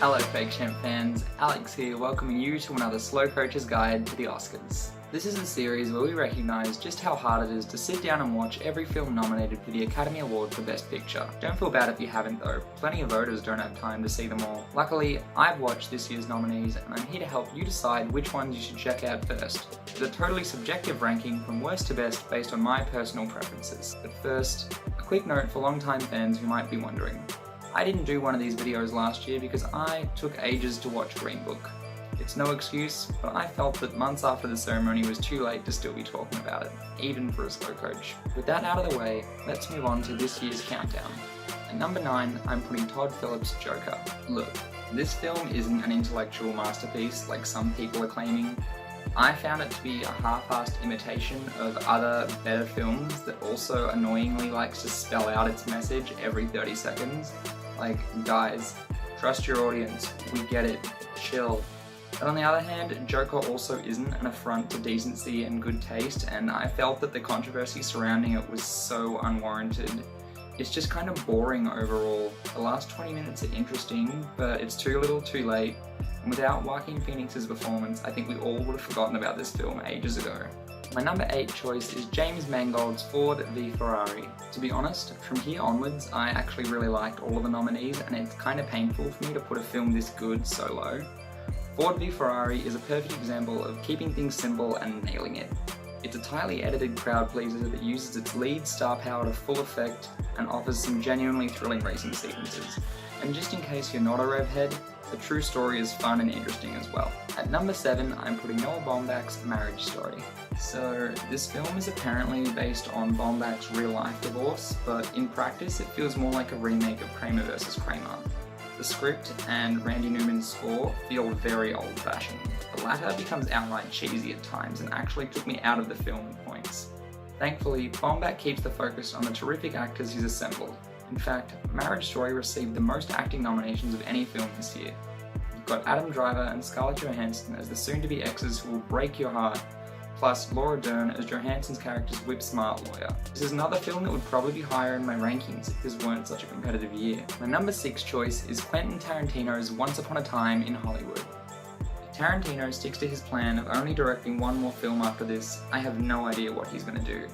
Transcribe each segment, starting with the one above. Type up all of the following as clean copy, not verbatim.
Hello Fake Champ fans, Alex here welcoming you to another Slow Coach's Guide to the Oscars. This is a series where we recognise just how hard it is to sit down and watch every film nominated for the Academy Award for Best Picture. Don't feel bad if you haven't though, plenty of voters don't have time to see them all. Luckily, I've watched this year's nominees and I'm here to help you decide which ones you should check out first. It's a totally subjective ranking from worst to best based on my personal preferences. But first, a quick note for long-time fans who might be wondering. I didn't do one of these videos last year because I took ages to watch Green Book. It's no excuse, but I felt that months after the ceremony was too late to still be talking about it, even for a slow coach. With that out of the way, let's move on to this year's countdown. At number 9, I'm putting Todd Phillips' Joker. Look, this film isn't an intellectual masterpiece like some people are claiming. I found it to be a half-assed imitation of other better films that also annoyingly likes to spell out its message every 30 seconds. Like, guys, trust your audience, we get it, chill. But on the other hand, Joker also isn't an affront to decency and good taste, and I felt that the controversy surrounding it was so unwarranted. It's just kind of boring overall. The last 20 minutes are interesting, but it's too little too late, and without Joaquin Phoenix's performance, I think we all would have forgotten about this film ages ago. My number 8 choice is James Mangold's Ford v Ferrari. To be honest, from here onwards, I actually really liked all of the nominees, and it's kind of painful for me to put a film this good so low. Ford v Ferrari is a perfect example of keeping things simple and nailing it. It's a tightly edited crowd pleaser that uses its lead star power to full effect and offers some genuinely thrilling racing sequences. And just in case you're not a rev head, the true story is fun and interesting as well. At number 7, I'm putting Noah Baumbach's Marriage Story. So this film is apparently based on Baumbach's real life divorce, but in practice it feels more like a remake of Kramer vs. Kramer. The script and Randy Newman's score feel very old-fashioned. The latter becomes outright cheesy at times and actually took me out of the film at points. Thankfully, Baumbach keeps the focus on the terrific actors he's assembled. In fact, Marriage Story received the most acting nominations of any film this year. You've got Adam Driver and Scarlett Johansson as the soon-to-be exes who will break your heart, plus Laura Dern as Johansson's character's whip-smart lawyer. This is another film that would probably be higher in my rankings if this weren't such a competitive year. My number 6 choice is Quentin Tarantino's Once Upon a Time in Hollywood. If Tarantino sticks to his plan of only directing one more film after this, I have no idea what he's going to do.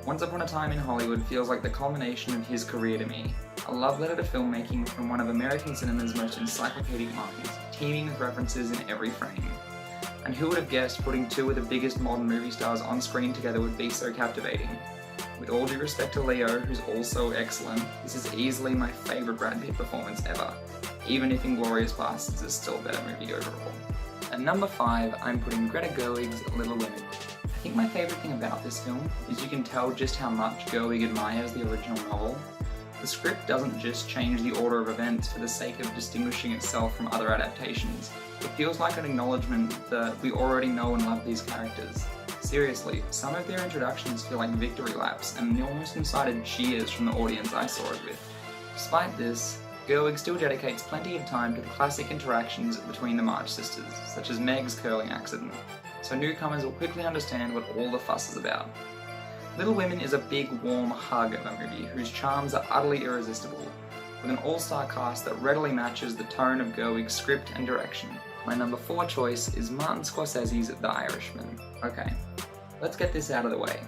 Once Upon a Time in Hollywood feels like the culmination of his career to me. A love letter to filmmaking from one of American cinema's most encyclopedic minds, teeming with references in every frame. And who would have guessed putting two of the biggest modern movie stars on screen together would be so captivating? With all due respect to Leo, who's also excellent, this is easily my favourite Brad Pitt performance ever, even if Inglourious Basterds is still a better movie overall. At number 5, I'm putting Greta Gerwig's Little Women. I think my favourite thing about this film is you can tell just how much Gerwig admires the original novel. The script doesn't just change the order of events for the sake of distinguishing itself from other adaptations. It feels like an acknowledgement that we already know and love these characters. Seriously, some of their introductions feel like victory laps and almost incited cheers from the audience I saw it with. Despite this, Gerwig still dedicates plenty of time to the classic interactions between the March sisters, such as Meg's curling accident, so newcomers will quickly understand what all the fuss is about. Little Women is a big, warm hug of a movie whose charms are utterly irresistible, with an all-star cast that readily matches the tone of Gerwig's script and direction. My number 4 choice is Martin Scorsese's The Irishman. Okay, let's get this out of the way.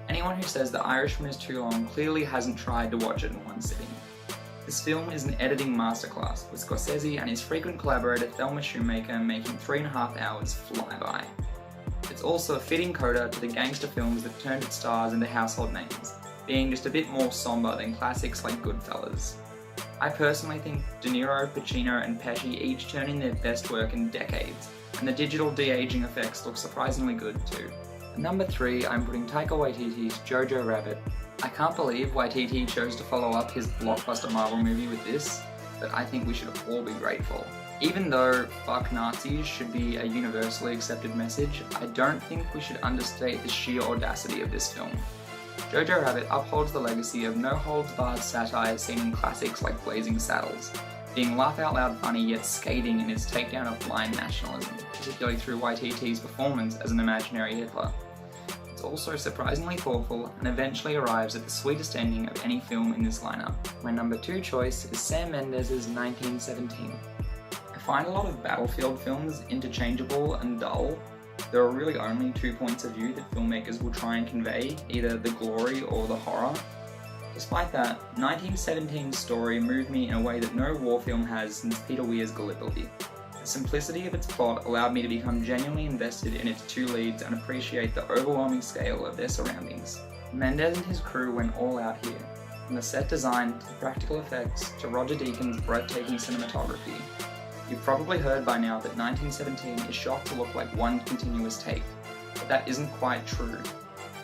Anyone who says The Irishman is too long clearly hasn't tried to watch it in one sitting. This film is an editing masterclass, with Scorsese and his frequent collaborator Thelma Shoemaker making 3.5 hours fly by. It's also a fitting coda to the gangster films that turned its stars into household names, being just a bit more somber than classics like Goodfellas. I personally think De Niro, Pacino and Pesci each turn in their best work in decades, and the digital de-aging effects look surprisingly good too. At number 3, I'm putting Taika Waititi's Jojo Rabbit. I can't believe Waititi chose to follow up his blockbuster Marvel movie with this, but I think we should all be grateful. Even though fuck Nazis should be a universally accepted message, I don't think we should understate the sheer audacity of this film. Jojo Rabbit upholds the legacy of no-holds-barred satire seen in classics like Blazing Saddles, being laugh-out-loud funny yet scathing in its takedown of blind nationalism, particularly through Waititi's performance as an imaginary Hitler. It's also surprisingly thoughtful and eventually arrives at the sweetest ending of any film in this lineup. My number 2 choice is Sam Mendes' 1917. find a lot of battlefield films interchangeable and dull. There are really only two points of view that filmmakers will try and convey, either the glory or the horror. Despite that, 1917's story moved me in a way that no war film has since Peter Weir's Gallipoli. The simplicity of its plot allowed me to become genuinely invested in its two leads and appreciate the overwhelming scale of their surroundings. Mendes and his crew went all out here, from the set design to the practical effects to Roger Deakins' breathtaking cinematography. You've probably heard by now that 1917 is shot to look like one continuous take, but that isn't quite true.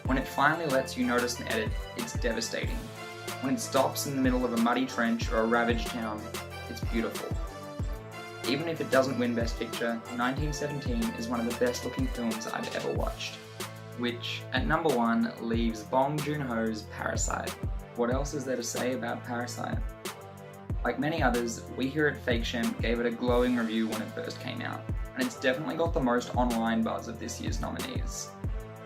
When it finally lets you notice an edit, it's devastating. When it stops in the middle of a muddy trench or a ravaged town, it's beautiful. Even if it doesn't win Best Picture, 1917 is one of the best looking films I've ever watched. Which, at number 1, leaves Bong Joon-ho's Parasite. What else is there to say about Parasite? Like many others, we here at Fake Shemp gave it a glowing review when it first came out, and it's definitely got the most online buzz of this year's nominees.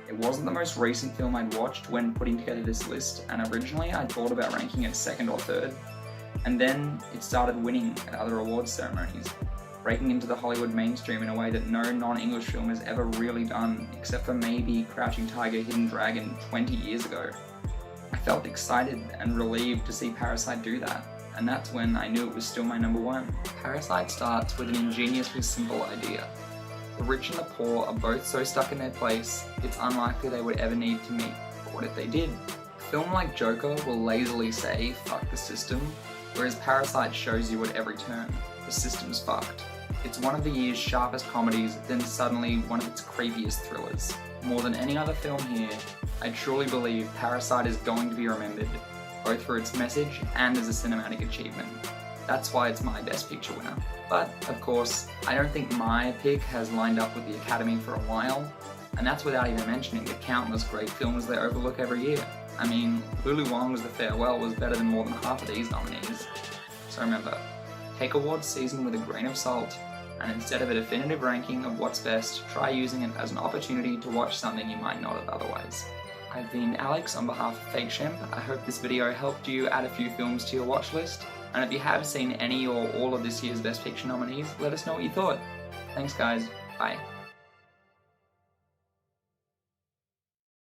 It wasn't the most recent film I'd watched when putting together this list, and originally I thought about ranking it second or third, and then it started winning at other awards ceremonies, breaking into the Hollywood mainstream in a way that no non-English film has ever really done, except for maybe Crouching Tiger, Hidden Dragon 20 years ago. I felt excited and relieved to see Parasite do that, and that's when I knew it was still my number 1. Parasite starts with an ingeniously simple idea. The rich and the poor are both so stuck in their place, it's unlikely they would ever need to meet. But what if they did? A film like Joker will lazily say, "Fuck the system," whereas Parasite shows you at every turn, the system's fucked. It's one of the year's sharpest comedies, then suddenly one of its creepiest thrillers. More than any other film here, I truly believe Parasite is going to be remembered, both for its message and as a cinematic achievement. That's why it's my Best Picture winner. But, of course, I don't think my pick has lined up with the Academy for a while, and that's without even mentioning the countless great films they overlook every year. I mean, Lulu Wang's The Farewell was better than more than half of these nominees. So remember, take awards season with a grain of salt, and instead of a definitive ranking of what's best, try using it as an opportunity to watch something you might not have otherwise. I've been Alex on behalf of Fake Shemp. I hope this video helped you add a few films to your watch list. And if you have seen any or all of this year's Best Picture nominees, let us know what you thought. Thanks guys, bye.